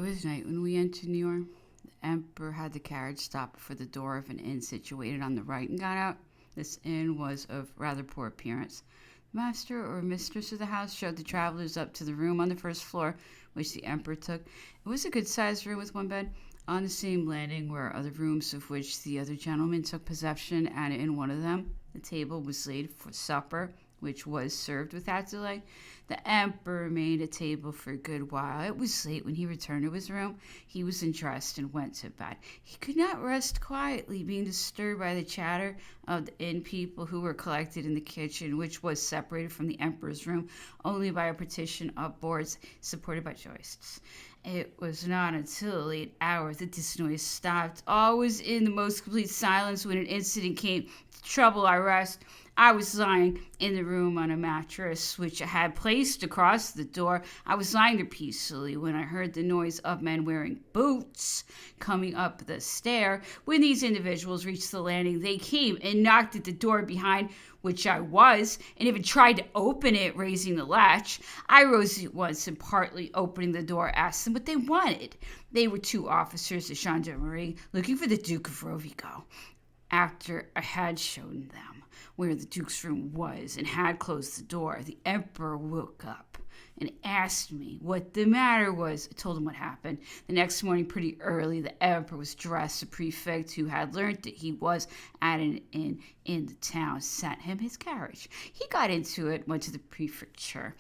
It was night when we entered New York. The Emperor had the carriage stop before the door of an inn situated on the right and got out. This inn was of rather poor appearance. The master or mistress of the house showed the travelers up to the room on the first floor, which the Emperor took. It was a good-sized room with one bed. On the same landing were other rooms of which the other gentlemen took possession, and in one of them the table was laid for supper, which was served without delay. The Emperor remained at table for a good while. It was late when he returned to his room. He was undressed and went to bed. He could not rest quietly, being disturbed by the chatter of the inn people who were collected in the kitchen, which was separated from the Emperor's room only by a partition of boards supported by joists. It was not until a late hour that this noise stopped. All was in the most complete silence when an incident came to trouble our rest. I was lying in the room on a mattress which I had placed across the door. I was lying there peacefully when I heard the noise of men wearing boots coming up the stair. When these individuals reached the landing, they came and knocked at the door behind which I was, and even tried to open it, raising the latch. I rose at once and, partly opening the door, asked them what they wanted. They were two officers of gendarmerie looking for the Duke of Rovigo. After I had shown them where the Duke's room was and had closed the door, the Emperor woke up and asked me what the matter was. I told him what happened. The next morning, pretty early, the Emperor was dressed. The prefect, who had learned that he was at an inn in the town, sent him his carriage. He got into it, went to the prefecture.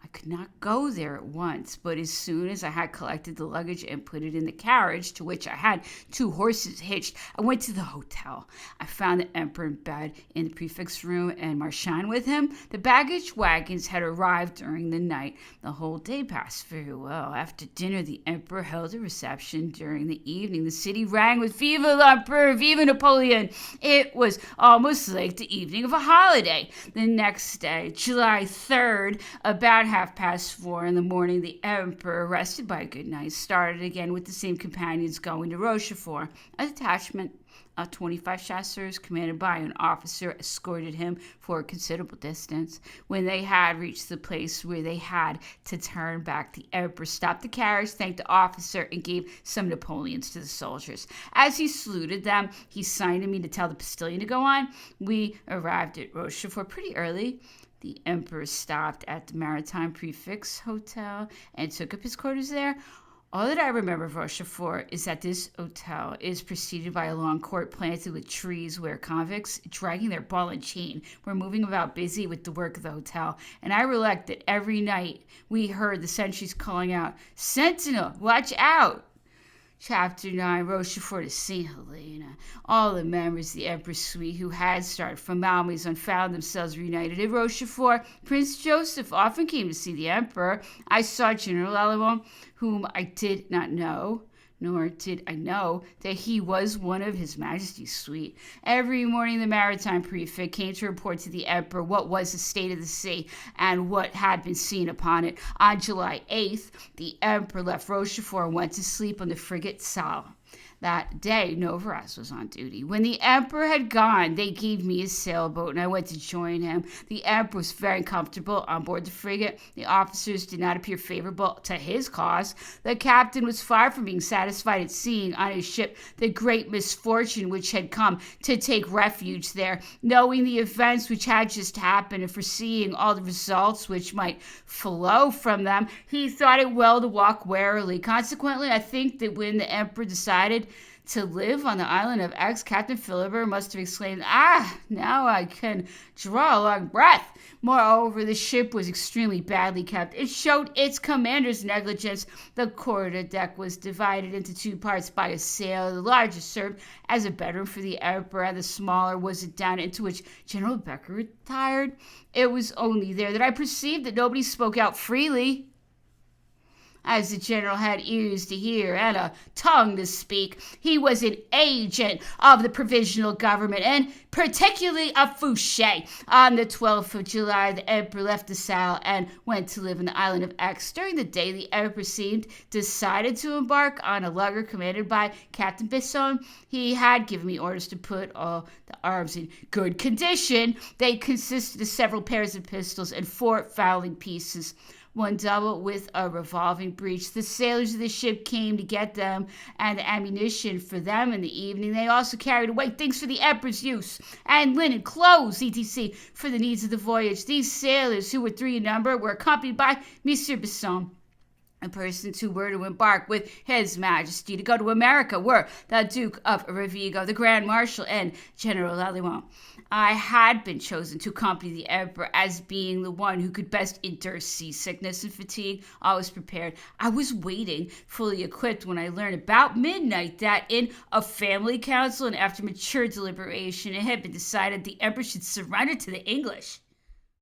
I could not go there at once, but as soon as I had collected the luggage and put it in the carriage, to which I had two horses hitched, I went to the hotel. I found the Emperor in bed in the prefect's room and Marchand with him. The baggage wagons had arrived during the night. The whole day passed very well. After dinner, the Emperor held a reception. During the evening, the city rang with "Vive l'Empereur! Vive Napoleon!" It was almost like the evening of a holiday. The next day, July 3rd, about 4:30 in the morning, the Emperor, rested by a good night, started again with the same companions going to Rochefort. A detachment of 25 chasseurs, commanded by an officer, escorted him for a considerable distance. When they had reached the place where they had to turn back, the Emperor stopped the carriage, thanked the officer, and gave some Napoleons to the soldiers. As he saluted them, he signed to me to tell the postilion to go on. We arrived at Rochefort pretty early. The Emperor stopped at the Maritime Prefect's Hotel and took up his quarters there. All that I remember of Rochefort is that this hotel is preceded by a long court planted with trees where convicts, dragging their ball and chain, were moving about busy with the work of the hotel. And I recollect that every night we heard the sentries calling out, "Sentinel, watch out!" Chapter 9, Rochefort to St. Helena. All the members of the Emperor's suite who had started from Malmaison found themselves reunited at Rochefort. Prince Joseph often came to see the Emperor. I saw General Lallemont, whom I did not know, nor did I know that he was one of His Majesty's suite. Every morning the Maritime Prefect came to report to the Emperor what was the state of the sea and what had been seen upon it. On July 8th, the Emperor left Rochefort and went to sleep on the frigate Salle. That day, Novaraz was on duty. When the Emperor had gone, they gave me a sailboat, and I went to join him. The Emperor was very comfortable on board the frigate. The officers did not appear favorable to his cause. The captain was far from being satisfied at seeing on his ship the great misfortune which had come to take refuge there. Knowing the events which had just happened and foreseeing all the results which might flow from them, he thought it well to walk warily. Consequently, I think that when the Emperor decided to live on the island of X, Captain Philibert must have exclaimed, now I can draw a long breath. Moreover, the ship was extremely badly kept. It showed its commander's negligence. The quarter-deck was divided into two parts by a sail. The largest served as a bedroom for the Emperor, and the smaller was a den into which General Becker retired. It was only there that I perceived that nobody spoke out freely, as the general had ears to hear and a tongue to speak. He was an agent of the provisional government, and particularly of Fouché. On the 12th of July, the Emperor left the Salle and went to live on the island of Aix. During the day, the Emperor seemed decided to embark on a lugger commanded by Captain Besson. He had given me orders to put all the arms in good condition. They consisted of several pairs of pistols and 4 fowling pieces. one double with a revolving breech. The sailors of the ship came to get them and the ammunition for them in the evening. They also carried away things for the emperor's use, and linen, clothes, etc., for the needs of the voyage. These sailors, who were 3 in number, were accompanied by Monsieur Besson. The persons who were to embark with His Majesty to go to America were the Duke of Rovigo, the Grand Marshal, and General Lallemant. I had been chosen to accompany the Emperor as being the one who could best endure seasickness and fatigue. I was prepared. I was waiting, fully equipped, when I learned about midnight that in a family council and after mature deliberation, it had been decided the Emperor should surrender to the English.